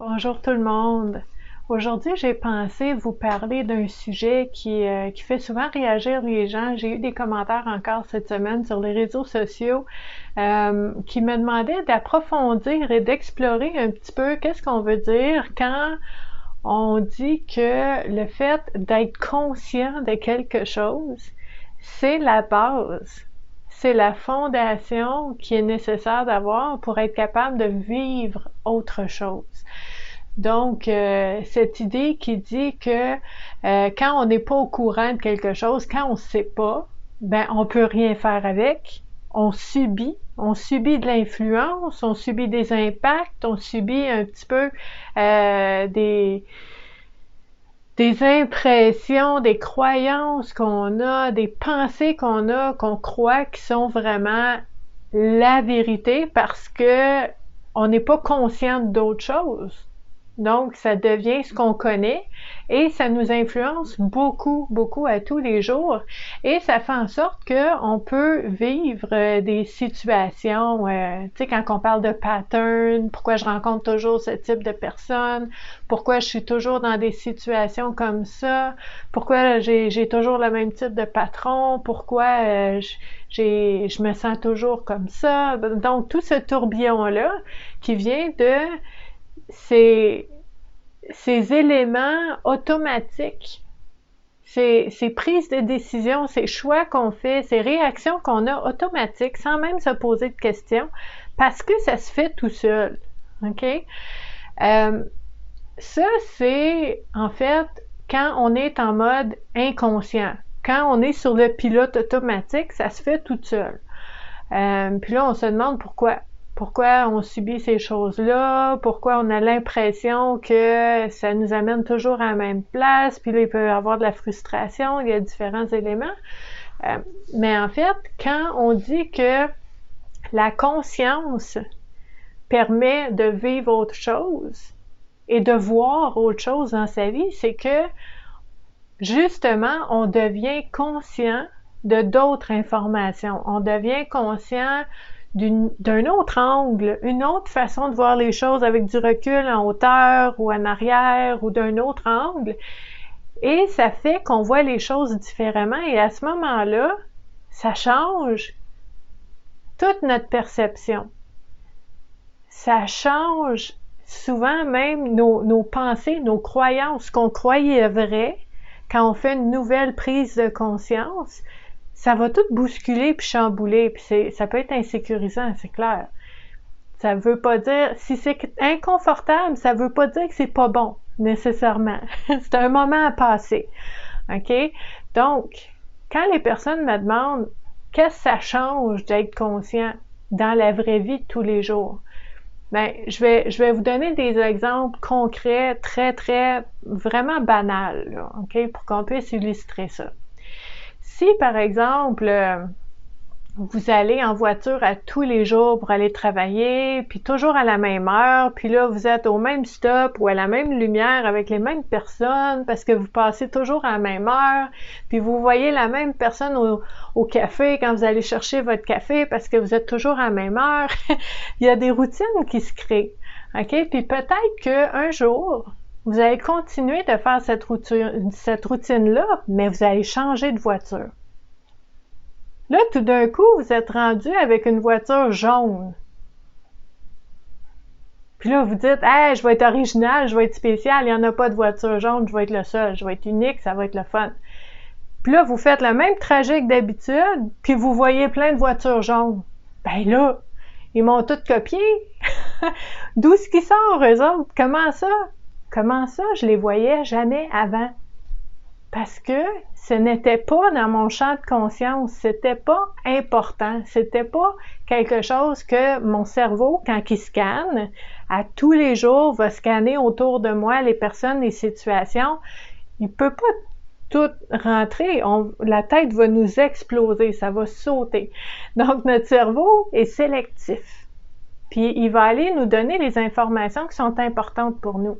Bonjour tout le monde. Aujourd'hui, j'ai pensé vous parler d'un sujet qui fait souvent réagir les gens. J'ai eu des commentaires encore cette semaine sur les réseaux sociaux qui me demandaient d'approfondir et d'explorer un petit peu qu'est-ce qu'on veut dire quand on dit que le fait d'être conscient de quelque chose, c'est la base. C'est la fondation qui est nécessaire d'avoir pour être capable de vivre autre chose. Donc, cette idée qui dit que quand on n'est pas au courant de quelque chose, quand on ne sait pas, ben on peut rien faire avec. On subit de l'influence, on subit des impacts, on subit un petit peu des impressions, des croyances qu'on a, des pensées qu'on a, qu'on croit qui sont vraiment la vérité parce que on n'est pas conscient d'autre chose. Donc, ça devient ce qu'on connaît et ça nous influence beaucoup, beaucoup à tous les jours. Et ça fait en sorte qu'on peut vivre des situations, tu sais, quand on parle de pattern, pourquoi je rencontre toujours ce type de personnes, pourquoi je suis toujours dans des situations comme ça, pourquoi j'ai toujours le même type de patron, pourquoi je me sens toujours comme ça. Donc, tout ce tourbillon-là qui vient de ces éléments automatiques, ces prises de décision, ces choix qu'on fait, ces réactions qu'on a automatiques sans même se poser de questions parce que ça se fait tout seul. OK? Ça, c'est en fait quand on est en mode inconscient. Quand on est sur le pilote automatique, ça se fait tout seul. Puis là, on se demande pourquoi. Pourquoi on subit ces choses-là, pourquoi on a l'impression que ça nous amène toujours à la même place, puis là, il peut y avoir de la frustration, il y a différents éléments. Mais en fait, quand on dit que la conscience permet de vivre autre chose et de voir autre chose dans sa vie, c'est que justement, on devient conscient de d'autres informations. On devient conscient d'un autre angle, une autre façon de voir les choses avec du recul en hauteur ou en arrière ou d'un autre angle. Et ça fait qu'on voit les choses différemment et à ce moment-là, ça change toute notre perception. Ça change souvent même nos pensées, nos croyances, ce qu'on croyait vrai quand on fait une nouvelle prise de conscience. Ça va tout bousculer puis chambouler, puis ça peut être insécurisant, c'est clair. Ça veut pas dire, si c'est inconfortable, ça veut pas dire que c'est pas bon, nécessairement. C'est un moment à passer. OK? Donc, quand les personnes me demandent qu'est-ce que ça change d'être conscient dans la vraie vie de tous les jours, ben, je vais vous donner des exemples concrets, très, très, vraiment banals, là, OK? Pour qu'on puisse illustrer ça. Si, par exemple, vous allez en voiture à tous les jours pour aller travailler, puis toujours à la même heure, puis là, vous êtes au même stop ou à la même lumière avec les mêmes personnes parce que vous passez toujours à la même heure, puis vous voyez la même personne au café quand vous allez chercher votre café parce que vous êtes toujours à la même heure. Il y a des routines qui se créent. OK? Puis peut-être qu'un jour, vous allez continuer de faire cette routine-là, mais vous allez changer de voiture. Là, tout d'un coup, vous êtes rendu avec une voiture jaune. Puis là, vous dites, hey, je vais être original, je vais être spécial, il n'y en a pas de voiture jaune, je vais être le seul, je vais être unique, ça va être le fun. Puis là, vous faites le même trajet que d'habitude, puis vous voyez plein de voitures jaunes. Ben là, ils m'ont toutes copié. D'où ce qui sort, eux autres? Comment ça? Comment ça, je les voyais jamais avant? Parce que ce n'était pas dans mon champ de conscience, c'était pas important, c'était pas quelque chose que mon cerveau, quand il scanne, à tous les jours, va scanner autour de moi les personnes, les situations, il peut pas tout rentrer, la tête va nous exploser, ça va sauter. Donc notre cerveau est sélectif, puis il va aller nous donner les informations qui sont importantes pour nous.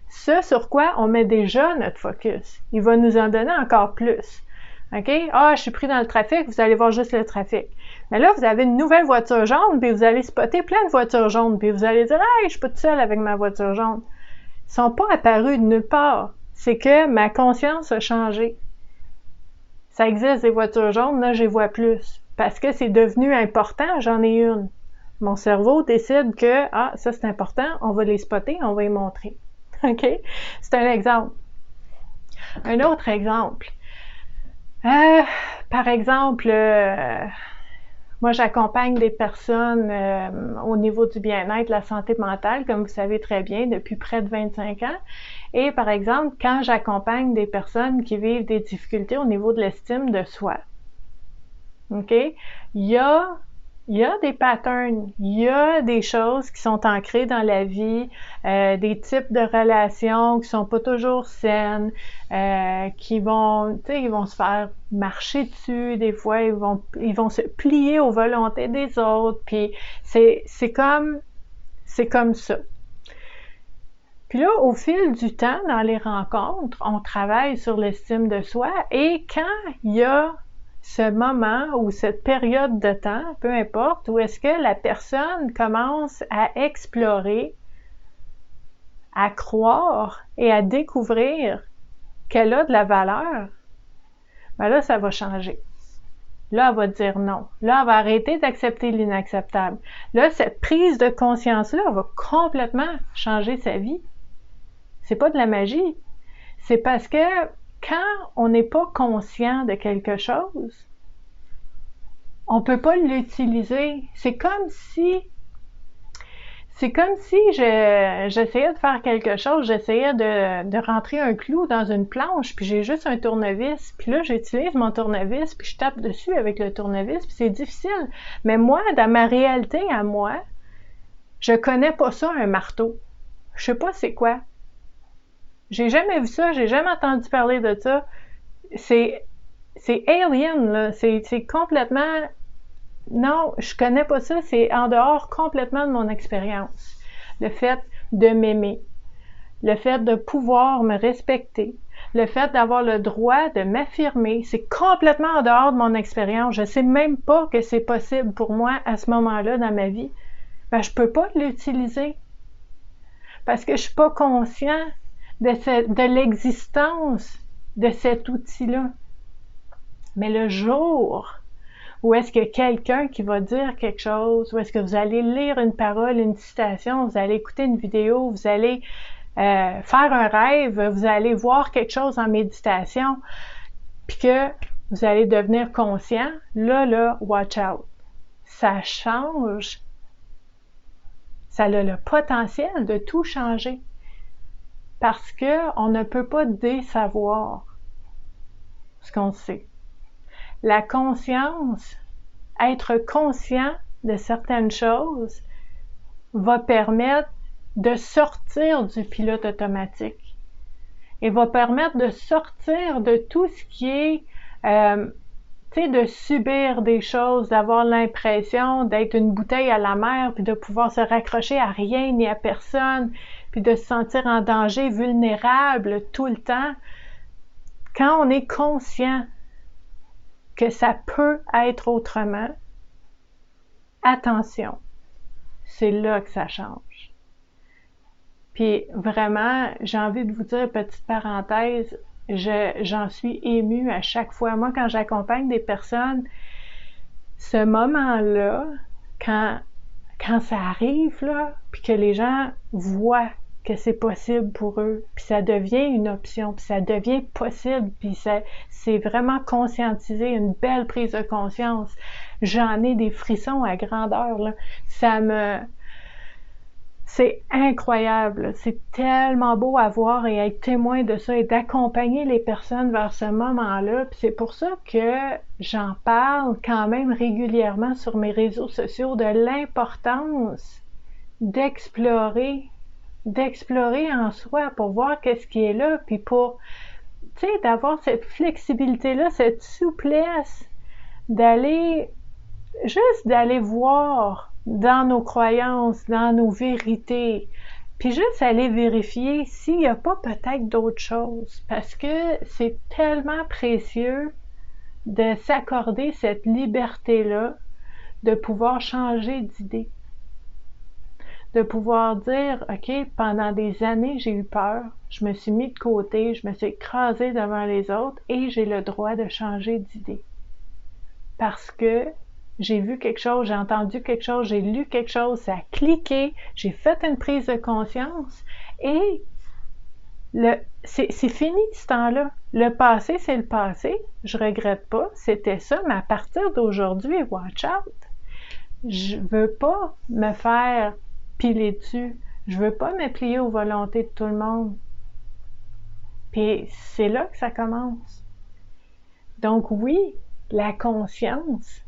Ce sur quoi on met déjà notre focus. Il va nous en donner encore plus. OK? Ah, je suis pris dans le trafic, vous allez voir juste le trafic. Mais là, vous avez une nouvelle voiture jaune, puis vous allez spotter plein de voitures jaunes, puis vous allez dire, hey, je suis pas toute seule avec ma voiture jaune. sont pas apparus de nulle part. C'est que ma conscience a changé. Ça existe des voitures jaunes, là, j'y vois plus. Parce que c'est devenu important, j'en ai une. Mon cerveau décide que, ah, ça c'est important, on va les spotter, on va les montrer. OK? C'est un exemple. Un autre exemple. Par exemple, moi j'accompagne des personnes au niveau du bien-être, la santé mentale, comme vous savez très bien, depuis près de 25 ans. Et par exemple, quand j'accompagne des personnes qui vivent des difficultés au niveau de l'estime de soi, OK? Il y a des patterns, il y a des choses qui sont ancrées dans la vie, des types de relations qui sont pas toujours saines, qui vont, tu sais, ils vont se faire marcher dessus, des fois ils vont se plier aux volontés des autres, puis c'est comme ça. Puis là, au fil du temps, dans les rencontres, on travaille sur l'estime de soi et quand il y a ce moment ou cette période de temps, peu importe, où est-ce que la personne commence à explorer, à croire et à découvrir qu'elle a de la valeur, ben là, ça va changer. Là, elle va dire non. Là, elle va arrêter d'accepter l'inacceptable. Là, cette prise de conscience-là va complètement changer sa vie. C'est pas de la magie. C'est parce que quand on n'est pas conscient de quelque chose, on peut pas l'utiliser. C'est comme si j'essayais de faire quelque chose, j'essayais de rentrer un clou dans une planche, puis j'ai juste un tournevis, puis là j'utilise mon tournevis, puis je tape dessus avec le tournevis, puis c'est difficile. Mais moi, dans ma réalité à moi, je connais pas ça, un marteau. Je sais pas c'est quoi. J'ai jamais vu ça, j'ai jamais entendu parler de ça. C'est alien, là. C'est complètement... Non, je connais pas ça, c'est en dehors complètement de mon expérience. Le fait de m'aimer, le fait de pouvoir me respecter, le fait d'avoir le droit de m'affirmer, c'est complètement en dehors de mon expérience. Je sais même pas que c'est possible pour moi à ce moment-là dans ma vie. Ben, je peux pas l'utiliser parce que je suis pas conscient de l'existence de cet outil-là. Mais le jour où est-ce que quelqu'un qui va dire quelque chose, où est-ce que vous allez lire une parole, une citation, vous allez écouter une vidéo, vous allez faire un rêve, vous allez voir quelque chose en méditation, puis que vous allez devenir conscient, là, watch out. Ça change. Ça a le potentiel de tout changer. Parce qu'on ne peut pas désavoir ce qu'on sait. La conscience, être conscient de certaines choses, va permettre de sortir du pilote automatique et va permettre de sortir de tout ce qui est, tu sais, de subir des choses, d'avoir l'impression d'être une bouteille à la mer, puis de pouvoir se raccrocher à rien ni à personne, puis de se sentir en danger, vulnérable tout le temps. Quand on est conscient que ça peut être autrement, attention, c'est là que ça change. Puis vraiment, j'ai envie de vous dire, petite parenthèse, j'en suis émue à chaque fois. Moi, quand j'accompagne des personnes, ce moment-là, quand ça arrive, là, puis que les gens voient que c'est possible pour eux, puis ça devient une option, puis ça devient possible, puis c'est vraiment conscientisé, une belle prise de conscience. J'en ai des frissons à grandeur, là. C'est incroyable, c'est tellement beau à voir et être témoin de ça et d'accompagner les personnes vers ce moment-là. Puis c'est pour ça que j'en parle quand même régulièrement sur mes réseaux sociaux de l'importance d'explorer en soi pour voir qu'est-ce qui est là, puis pour, tu sais, d'avoir cette flexibilité-là, cette souplesse, d'aller voir dans nos croyances, dans nos vérités, puis juste aller vérifier s'il n'y a pas peut-être d'autres choses, parce que c'est tellement précieux de s'accorder cette liberté-là, de pouvoir changer d'idée, de pouvoir dire, OK, pendant des années, j'ai eu peur, je me suis mis de côté, je me suis écrasée devant les autres et j'ai le droit de changer d'idée. Parce que j'ai vu quelque chose, j'ai entendu quelque chose, j'ai lu quelque chose, ça a cliqué, j'ai fait une prise de conscience et c'est fini ce temps-là. Le passé, c'est le passé. Je regrette pas, c'était ça, mais à partir d'aujourd'hui, watch out! Je veux pas me faire piler dessus. Je veux pas me plier aux volontés de tout le monde. Puis c'est là que ça commence. Donc oui, la conscience,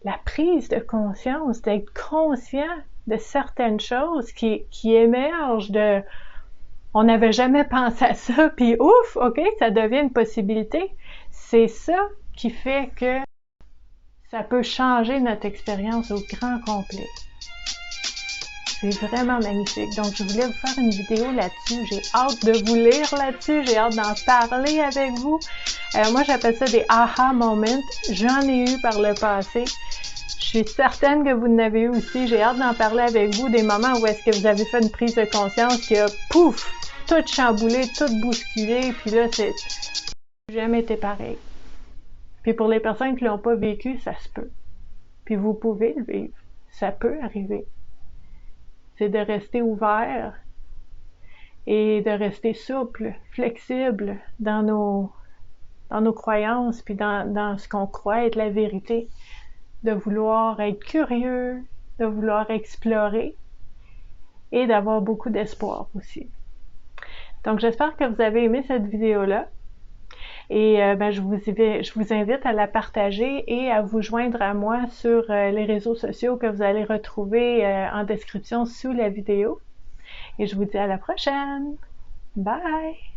la prise de conscience, d'être conscient de certaines choses qui émergent de on n'avait jamais pensé à ça, puis ouf, ok, ça devient une possibilité. C'est ça qui fait que ça peut changer notre expérience au grand complet. C'est vraiment magnifique. Donc, je voulais vous faire une vidéo là-dessus. J'ai hâte de vous lire là-dessus. J'ai hâte d'en parler avec vous. Moi, j'appelle ça des aha moments. J'en ai eu par le passé. Je suis certaine que vous en avez eu aussi. J'ai hâte d'en parler avec vous. Des moments où est-ce que vous avez fait une prise de conscience qui a, pouf, tout chamboulé, tout bousculé. Puis là, c'est jamais été pareil. Puis pour les personnes qui l'ont pas vécu, ça se peut. Puis vous pouvez le vivre. Ça peut arriver. C'est de rester ouvert et de rester souple, flexible dans nos croyances, puis dans ce qu'on croit être la vérité. De vouloir être curieux, de vouloir explorer et d'avoir beaucoup d'espoir aussi. Donc j'espère que vous avez aimé cette vidéo-là. Et je vous invite à la partager et à vous joindre à moi sur les réseaux sociaux que vous allez retrouver en description sous la vidéo. Et je vous dis à la prochaine! Bye!